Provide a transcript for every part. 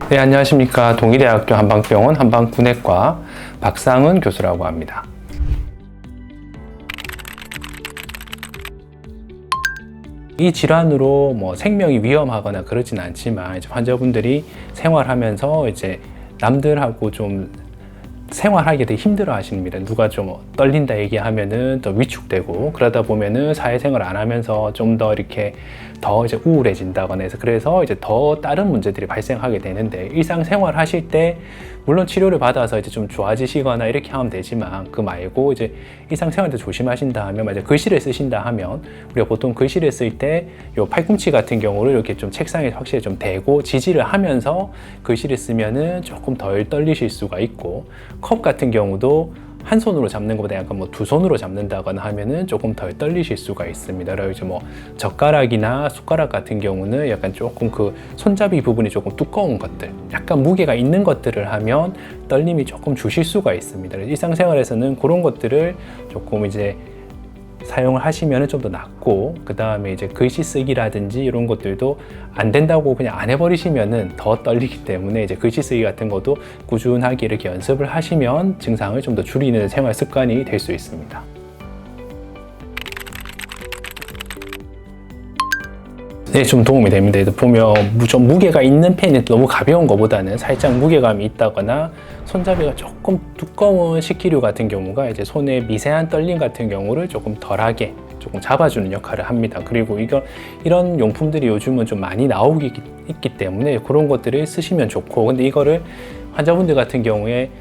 네, 안녕하십니까. 동의대학교 한방병원 한방군내과 박상은 교수라고 합니다. 이 질환으로 생명이 위험하거나 그러진 않지만 이제 환자분들이 생활하면서 이제 남들하고 좀 생활하기 되게 힘들어 하십니다. 누가 좀 떨린다 얘기하면은 더 위축되고, 그러다 보면은 사회생활 안 하면서 좀 더 이렇게 더 이제 우울해진다거나 해서, 그래서 이제 더 다른 문제들이 발생하게 되는데, 일상생활 하실 때 물론 치료를 받아서 이제 좀 좋아지시거나 이렇게 하면 되지만, 그 말고 이제 일상생활 때 조심하신다 하면, 만약 글씨를 쓰신다 하면 우리가 보통 글씨를 쓸 때 요 팔꿈치 같은 경우를 이렇게 좀 책상에 확실히 좀 대고 지지를 하면서 글씨를 쓰면은 조금 덜 떨리실 수가 있고, 컵 같은 경우도 한 손으로 잡는 것보다 약간 두 손으로 잡는다거나 하면은 조금 덜 떨리실 수가 있습니다. 그리고 이제 젓가락이나 숟가락 같은 경우는 약간 조금 그 손잡이 부분이 조금 두꺼운 것들, 약간 무게가 있는 것들을 하면 떨림이 조금 주실 수가 있습니다. 일상생활에서는 그런 것들을 조금 이제 사용을 하시면 좀 더 낫고, 그 다음에 이제 글씨 쓰기라든지 이런 것들도 안 된다고 그냥 안 해버리시면은 더 떨리기 때문에, 이제 글씨 쓰기 같은 것도 꾸준하게 이렇게 연습을 하시면 증상을 좀 더 줄이는 생활 습관이 될 수 있습니다. 네, 좀 도움이 됩니다. 보면 좀 무게가 있는 펜이 너무 가벼운 것보다는 살짝 무게감이 있다거나 손잡이가 조금 두꺼운 식기류 같은 경우가 이제 손의 미세한 떨림 같은 경우를 조금 덜하게 조금 잡아주는 역할을 합니다. 그리고 이런 용품들이 요즘은 좀 많이 나오기 있기 때문에 그런 것들을 쓰시면 좋고, 근데 이거를 환자분들 같은 경우에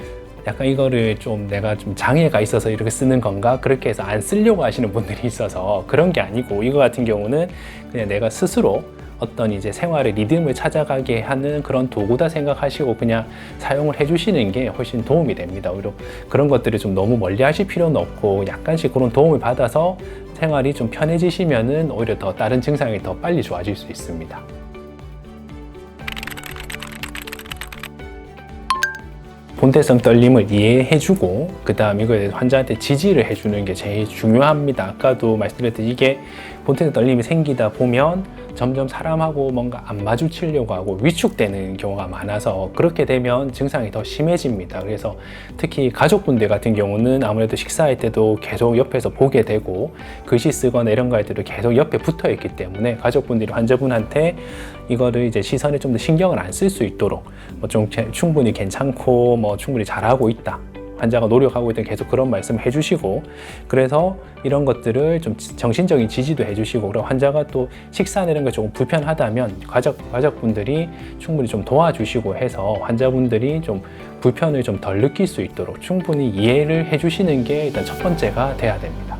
약간 이거를 좀 내가 좀 장애가 있어서 이렇게 쓰는 건가, 그렇게 해서 안 쓰려고 하시는 분들이 있어서 그런 게 아니고, 이거 같은 경우는 그냥 내가 스스로 어떤 이제 생활의 리듬을 찾아가게 하는 그런 도구다 생각하시고 그냥 사용을 해주시는 게 훨씬 도움이 됩니다. 오히려 그런 것들을 좀 너무 멀리 하실 필요는 없고, 약간씩 그런 도움을 받아서 생활이 좀 편해지시면은 오히려 더 다른 증상이 더 빨리 좋아질 수 있습니다. 본태성 떨림을 이해해주고, 그 다음 이거에 대해서 환자한테 지지를 해주는 게 제일 중요합니다. 아까도 말씀드렸듯이 이게 본태성 떨림이 생기다 보면 점점 사람하고 뭔가 안 마주치려고 하고 위축되는 경우가 많아서, 그렇게 되면 증상이 더 심해집니다. 그래서 특히 가족분들 같은 경우는 아무래도 식사할 때도 계속 옆에서 보게 되고, 글씨 쓰거나 이런 거 할 때도 계속 옆에 붙어 있기 때문에 가족분들이 환자분한테 이거를 이제 시선에 좀 더 신경을 안 쓸 수 있도록 좀 충분히 괜찮고 충분히 잘하고 있다, 환자가 노력하고 있다, 계속 그런 말씀 해주시고, 그래서 이런 것들을 좀 정신적인 지지도 해주시고, 그리고 환자가 또 식사나 이런 게 조금 불편하다면 가족분들이 충분히 좀 도와주시고 해서 환자분들이 좀 불편을 좀 덜 느낄 수 있도록 충분히 이해를 해주시는 게 일단 첫 번째가 돼야 됩니다.